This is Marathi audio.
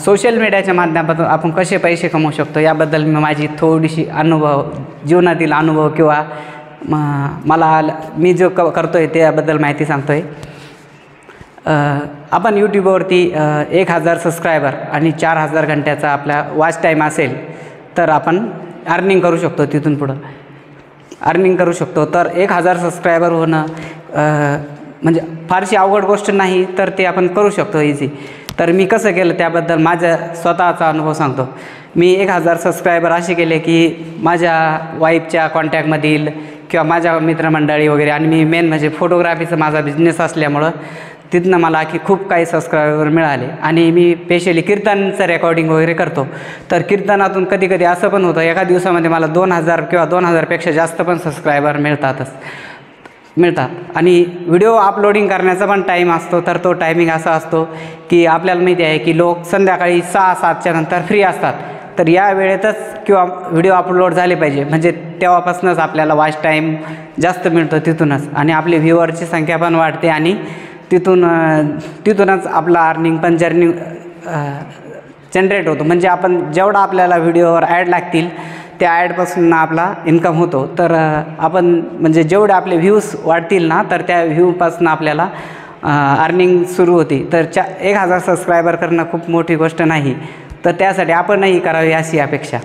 सोशल मीडियाच्या माध्यमातून आपण कसे पैसे कमवू शकतो याबद्दल मी माझी थोडीशी जीवनातील अनुभव किंवा मी जो करतो आहे त्याबद्दल माहिती सांगतो आहे. आपण यूट्यूबवरती 1000 सबस्क्रायबर आणि 4000 घंट्याचा आपला वॉच टाईम असेल तर आपण अर्निंग करू शकतो. तिथून पुढं अर्निंग करू शकतो. तर 1000 सबस्क्रायबर होणं म्हणजे फारशी अवघड गोष्ट नाही, तर ते आपण करू शकतो इझी. तर मी कसं केलं त्याबद्दल माझा स्वतःचा अनुभव सांगतो. मी 1000 सबस्क्रायबर असे केले की माझ्या वाईफच्या कॉन्टॅक्टमधील किंवा माझ्या मित्रमंडळी वगैरे, आणि मी मेन म्हणजे फोटोग्राफीचा माझा बिझनेस असल्यामुळं तिथनं मला की खूप काही सबस्क्रायबर मिळाले. आणि मी स्पेशली कीर्तनचं रेकॉर्डिंग वगैरे करतो. तर कीर्तनातून कधी कधी असं पण होतं एका दिवसामध्ये मला 2000 किंवा 2000पेक्षा जास्त पण सबस्क्रायबर मिळतात. आणि व्हिडिओ अपलोडिंग करण्याचा पण टाईम असतो. तर तो टायमिंग असा असतो की आपल्याला माहिती आहे की लोक संध्याकाळी 6-7च्या नंतर फ्री असतात. तर या वेळेतच किंवा व्हिडिओ अपलोड झाले पाहिजे, म्हणजे तेव्हापासूनच आपल्याला वॉच टाईम जास्त मिळतो तिथूनच, आणि आपली व्ह्यूअरची संख्या पण वाढते, आणि तिथूनच आपला अर्निंग पण जनरेट होतो. म्हणजे आपण जेवढा आपल्याला व्हिडिओवर ॲड लागतील त्या ॲडपासून आपला इन्कम होतो. तर आपण म्हणजे जेवढे आपले व्ह्यूज वाढतील ना, तर त्या व्ह्यूपासून आपल्याला अर्निंग सुरू होती. तर 1000 सबस्क्रायबर करणं खूप मोठी गोष्ट नाही. तर त्यासाठी आपणही करावी अशी अपेक्षा.